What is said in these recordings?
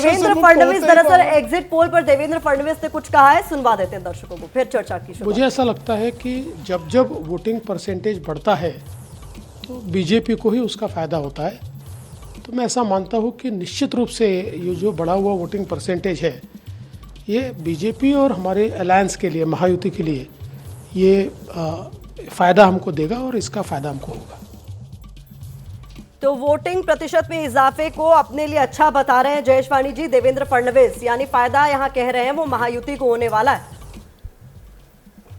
देवेंद्र फडणवीस, दरअसल exit poll पर देवेंद्र फडणवीस ने कुछ कहा है, सुनवा देते हैं दर्शकों को, फिर चर्चा की शुरुआत। मुझे ऐसा लगता है कि जब जब वोटिंग परसेंटेज बढ़ता है तो बीजेपी को ही उसका फायदा होता है। तो मैं ऐसा मानता हूँ कि निश्चित रूप से ये जो बढ़ा हुआ वोटिंग परसेंटेज है, ये बीजेपी और हमारे अलायंस के लिए, महायुति के लिए ये फायदा हमको देगा और इसका फायदा हमको होगा। तो वोटिंग प्रतिशत में इजाफे को अपने लिए अच्छा बता रहे हैं जयेशवाणी जी देवेंद्र फडणवीस, यानी फायदा यहाँ कह रहे हैं वो महायुति को होने वाला है।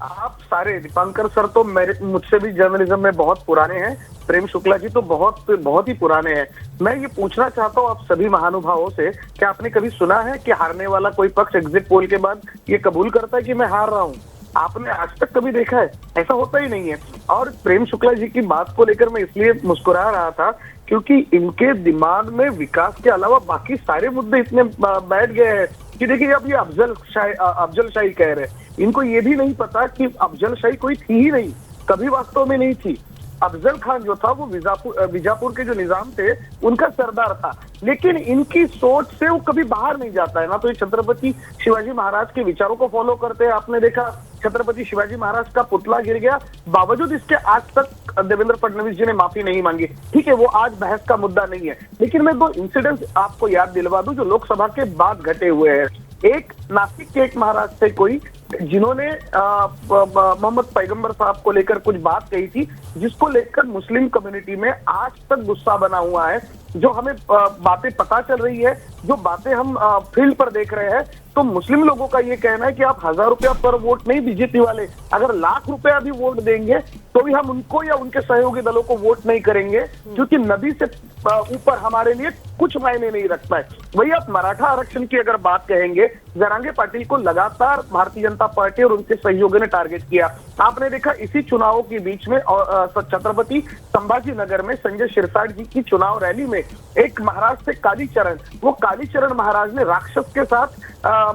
आप सारे, दीपांकर सर तो मेरे मुझसे भी जर्नलिज्म में बहुत पुराने हैं, प्रेम शुक्ला जी तो बहुत ही पुराने हैं। मैं ये पूछना चाहता हूँ आप सभी महानुभावों से, क्या आपने कभी सुना है कि हारने वाला कोई पक्ष एग्जिट पोल के बाद ये कबूल करता है कि मैं हार रहा हूँ? आपने आज तक कभी देखा है? ऐसा होता ही नहीं है। और प्रेम शुक्ला जी की बात को लेकर मैं इसलिए मुस्कुरा रहा था क्योंकि इनके दिमाग में विकास के अलावा बाकी सारे मुद्दे इतने बैठ गए हैं कि देखिए, अब ये अफजल शाही कह रहे हैं, इनको ये भी नहीं पता कि अफजल शाही कोई थी ही नहीं, कभी वास्तव में नहीं थी। अफजल खान जो था वो बीजापुर के जो निजाम थे उनका सरदार था, लेकिन इनकी सोच से वो कभी बाहर नहीं जाता है। ना तो ये छत्रपति शिवाजी महाराज के विचारों को फॉलो करते हैं। आपने देखा छत्रपति शिवाजी महाराज का पुतला गिर गया, बावजूद इसके आज तक देवेंद्र फडणवीस जी ने माफी नहीं मांगी। ठीक है, वो आज बहस का मुद्दा नहीं है, लेकिन मैं 2 इंसिडेंट आपको याद दिलवा दूं जो लोकसभा के बाद घटे हुए हैं। एक नासिक के एक महाराज थे कोई, जिन्होंने मोहम्मद पैगंबर साहब को लेकर कुछ बात कही थी, जिसको लेकर मुस्लिम कम्युनिटी में आज तक गुस्सा बना हुआ है। जो हमें बातें पता चल रही है, जो बातें हम फील्ड पर देख रहे हैं, तो मुस्लिम लोगों का ये कहना है कि आप 1000 रुपया पर वोट नहीं, बीजेपी वाले अगर लाख रुपया भी वोट देंगे तो भी हम उनको या उनके सहयोगी दलों को वोट नहीं करेंगे, क्योंकि नबी से ऊपर हमारे लिए कुछ मायने नहीं रखता है। वही आप मराठा आरक्षण की अगर बात कहेंगे, जरांगे पाटिल को लगातार भारतीय जनता पार्टी और उनके सहयोगी ने टारगेट किया। आपने देखा इसी चुनावों के बीच में छत्रपति संभाजी नगर में संजय शिरसाट जी की चुनाव रैली में एक महाराज से कालीचरण महाराज ने राक्षस के साथ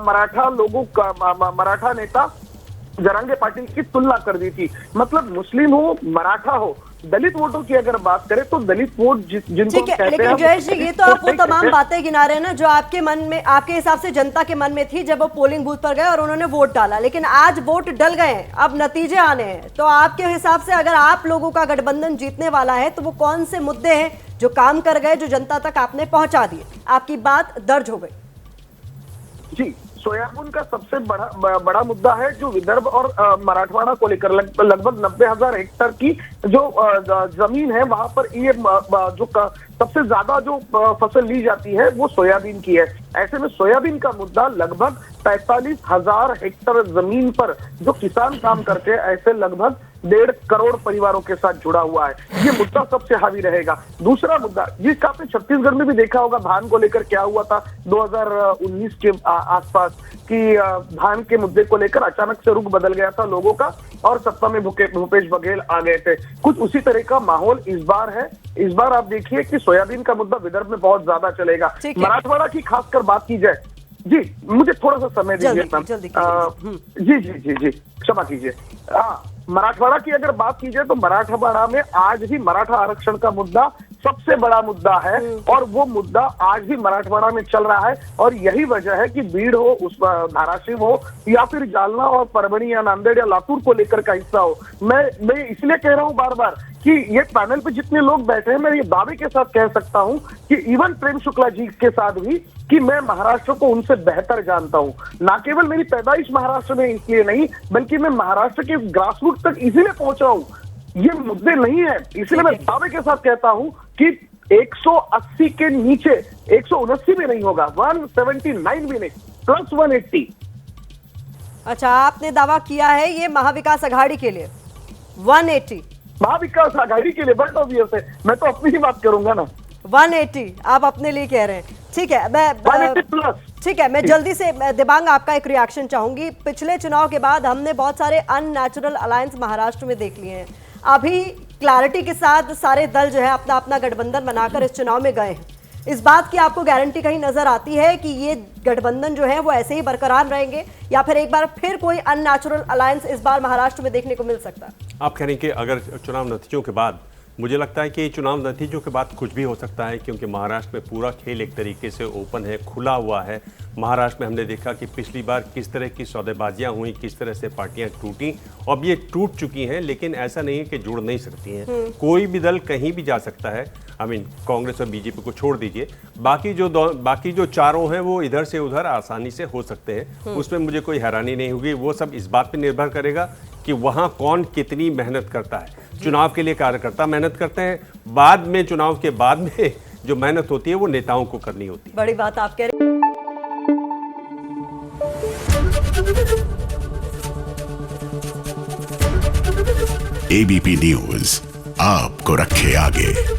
मराठा लोगों का, मराठा नेता जरांगे पाटिल की तुलना कर दी थी। मतलब मुस्लिम हो, मराठा हो, दलित वोटों की अगर बात करें तो दलित वोट जिनको कहते हैं। लेकिन जयेश जी, ये तो आप वो तमाम बातें गिना रहे हैं ना जो आपके मन में, आपके हिसाब से जनता के मन में थी जब वो पोलिंग बूथ पर गए और उन्होंने वोट डाला, लेकिन आज वोट डल गए हैं, अब नतीजे आने हैं। तो आपके हिसाब से अगर आप लोगों का गठबंधन जीतने वाला है तो वो कौन से मुद्दे हैं जो काम कर गए, जो जनता तक आपने पहुंचा दिए, आपकी बात दर्ज हो गई? जी, सोयाबीन का सबसे बड़ा मुद्दा है जो विदर्भ और मराठवाड़ा को लेकर लगभग 90,000 हेक्टेयर की जो जमीन है, वहां पर ये जो सबसे ज्यादा जो फसल ली जाती है वो सोयाबीन की है। ऐसे में सोयाबीन का मुद्दा लगभग 45,000 हेक्टेयर जमीन पर जो किसान काम करते हैं, ऐसे लगभग 1.5 करोड़ परिवारों के साथ जुड़ा हुआ है। ये मुद्दा सबसे हावी रहेगा। दूसरा मुद्दा जिसका आपने छत्तीसगढ़ में भी देखा होगा, धान को लेकर क्या हुआ था 2019 के आसपास, कि धान के मुद्दे को लेकर अचानक से रुख बदल गया था लोगों का और सत्ता में भूपेश बघेल आ गए थे। कुछ उसी तरह का माहौल इस बार है। इस बार आप देखिए कि सोयाबीन का मुद्दा विदर्भ में बहुत ज्यादा चलेगा। मराठवाड़ा की खासकर बात की जाए, जी मुझे थोड़ा सा समय दीजिए। जी क्षमा कीजिए। मराठवाड़ा की अगर बात की जाए तो मराठवाड़ा में आज भी मराठा आरक्षण का मुद्दा सबसे बड़ा मुद्दा है और वो मुद्दा आज भी मराठवाड़ा में चल रहा है। और यही वजह है कि बीड़ हो, उस धाराशिव हो या फिर जालना और परभणी या नांदेड़ या लातूर को लेकर का हिस्सा हो, मैं इसलिए कह रहा हूं बार बार कि ये पैनल पे जितने लोग बैठे हैं, मैं ये दावे के साथ कह सकता हूं कि इवन प्रेम शुक्ला जी के साथ भी, कि मैं महाराष्ट्र को उनसे बेहतर जानता हूं। ना केवल मेरी पैदाइश महाराष्ट्र में इसलिए नहीं, बल्कि मैं महाराष्ट्र के ग्रासरूट तक इसीलिए पहुंचा हूं। ये मुद्दे नहीं है, इसलिए मैं दावे के साथ कहता हूं कि 180 के नीचे 179 भी नहीं होगा, 179 भी नहीं, प्लस 180। अच्छा, आपने दावा किया है ये महाविकास अघाड़ी के लिए 180? महाविकास आघाड़ी के लिए बट ऑब्वियस है, मैं तो अपनी ही बात करूंगा ना। 180 आप अपने लिए कह रहे हैं, ठीक है। मैं 180 प्लस, ठीक है, मैं जल्दी से दिबांग आपका एक रिएक्शन चाहूंगी। पिछले चुनाव के बाद हमने बहुत सारे अननेचुरल अलायंस महाराष्ट्र में देख लिए हैं। अभी क्लैरिटी के साथ सारे दल जो है अपना अपना गठबंधन बनाकर इस चुनाव में गए हैं। इस बात की आपको गारंटी कहीं नजर आती है कि ये गठबंधन जो है वो ऐसे ही बरकरार रहेंगे या फिर एक बार फिर कोई अननेचुरल अलायंस इस बार महाराष्ट्र में देखने को मिल सकता है? आप कह रहे हैं कि अगर चुनाव नतीजों के बाद मुझे लगता है कि चुनाव नतीजों के बाद कुछ भी हो सकता है, क्योंकि महाराष्ट्र में पूरा खेल एक तरीके से ओपन है, खुला हुआ है। महाराष्ट्र में हमने देखा कि पिछली बार किस तरह की सौदेबाजियां हुई, किस तरह से पार्टियां टूटी, अब ये टूट चुकी हैं, लेकिन ऐसा नहीं है कि जुड़ नहीं सकती हैं। कोई भी दल कहीं भी जा सकता है। कांग्रेस और बीजेपी को छोड़ दीजिए, बाकी जो चारों हैं वो इधर से उधर आसानी से हो सकते हैं। उसमें मुझे कोई हैरानी नहीं होगी। वो सब इस बात पर निर्भर करेगा कि वहाँ कौन कितनी मेहनत करता है। चुनाव के लिए कार्यकर्ता मेहनत करते हैं, बाद में चुनाव के बाद में जो मेहनत होती है वो नेताओं को करनी होती है। बड़ी बात आप कह रहे हैं। एबीपी न्यूज आपको रखे आगे।